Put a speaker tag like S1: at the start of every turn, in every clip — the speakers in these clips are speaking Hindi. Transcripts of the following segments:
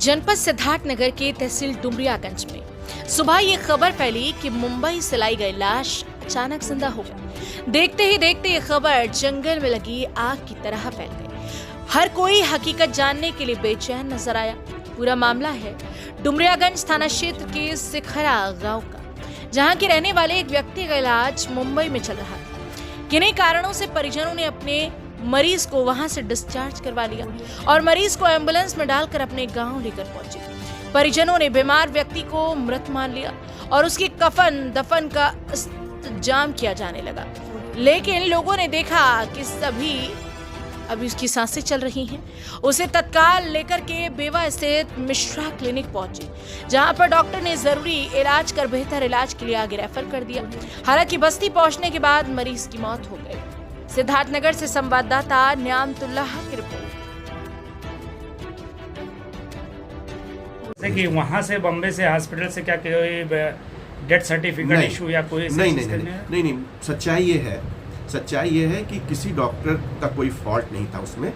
S1: जनपद सिद्धार्थनगर के तहसील डुमरियागंज में सुबह ये खबर फैली कि मुंबई से लाई गई लाश अचानक जिंदा हो गई। देखते ही देखते ये खबर जंगल में लगी आग की तरह फैल गई। हर कोई हकीकत जानने के लिए बेचैन नजर आया। पूरा मामला है डुमरियागंज थाना क्षेत्र के सिखरा गांव का, जहां के रहने वाले एक व्यक्ति का इलाज मुंबई में चल रहा था। किन्हीं कारणों से परिजनों ने अपने मरीज को वहां से डिस्चार्ज करवा लिया और मरीज को एम्बुलेंस में डालकर अपने गांव लेकर पहुंचे। परिजनों ने बीमार व्यक्ति को मृत मान लिया और उसकी कफन दफन का इंतजाम किया जाने लगा। लेकिन लोगों ने देखा कि अभी उसकी सांसें चल रही हैं। उसे तत्काल लेकर के बेवा स्थित मिश्रा क्लिनिक पहुंचे, जहां पर डॉक्टर ने जरूरी इलाज कर बेहतर इलाज के लिए आगे रेफर कर दिया। हालांकि बस्ती पहुंचने के बाद मरीज की मौत हो गई। सिद्धार्थनगर से संवाददाता न्यामतुल्लाह की रिपोर्ट।
S2: देखिए, वहाँ से बम्बे से हॉस्पिटल से क्या कोई डेथ सर्टिफिकेट इशू या कोई
S3: नहीं, सच्चाई ये है कि किसी डॉक्टर का कोई फॉल्ट नहीं था उसमें।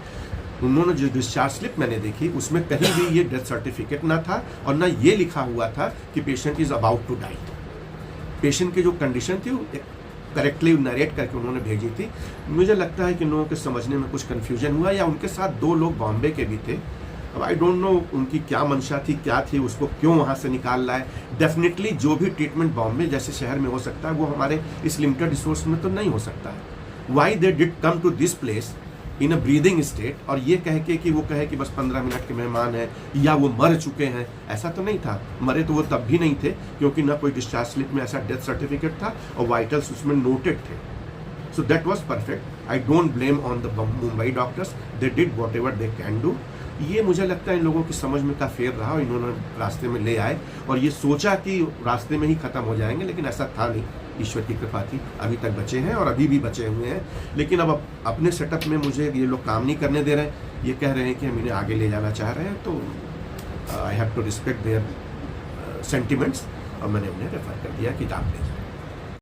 S3: उन्होंने जो डिस्चार्ज स्लिप मैंने देखी उसमें कहीं भी ये डेथ सर्टिफिकेट ना था और ना ये लिखा हुआ था कि patient is about to die. Patient की जो कंडीशन थी करेक्टली नरेट करके उन्होंने भेजी थी। मुझे लगता है कि लोगों के समझने में कुछ कन्फ्यूजन हुआ, या उनके साथ 2 लोग बॉम्बे के भी थे। अब आई डोंट नो उनकी क्या मंशा थी, क्या थी, उसको क्यों वहाँ से निकाल रहा है। डेफिनेटली जो भी ट्रीटमेंट बॉम्बे जैसे शहर में हो सकता है वो हमारे इस लिमिटेड रिसोर्स में तो नहीं हो सकता है। Why they did come to this place in a breathing state, और ये कह के कि वो कहे कि बस 15 मिनट के मेहमान हैं या वो मर चुके हैं, ऐसा तो नहीं था। मरे तो वो तब भी नहीं थे, क्योंकि ना कोई डिस्चार्ज स्लिप में ऐसा डेथ सर्टिफिकेट था और वाइटल्स उसमें नोटेड थे। So that was perfect. I don't blame on the Mumbai doctors, they did what ever they can do. ये मुझे लगता है इन लोगों की समझ में का फेर रहा और इन्होंने रास्ते में ले आए और ये सोचा कि रास्ते में ही खत्म हो जाएंगे, लेकिन ऐसा था नहीं। ईश्वर की कृपा थी, अभी तक बचे हैं और अभी भी बचे हुए हैं। लेकिन अब अपने सेटअप में मुझे ये लोग काम नहीं करने दे रहे हैं। ये कह रहे हैं कि हम इन्हें आगे ले जाना चाह रहे हैं, तो I have to respect their sentiments और मैंने उन्हें रेफर कर दिया कि आप ले जाओ।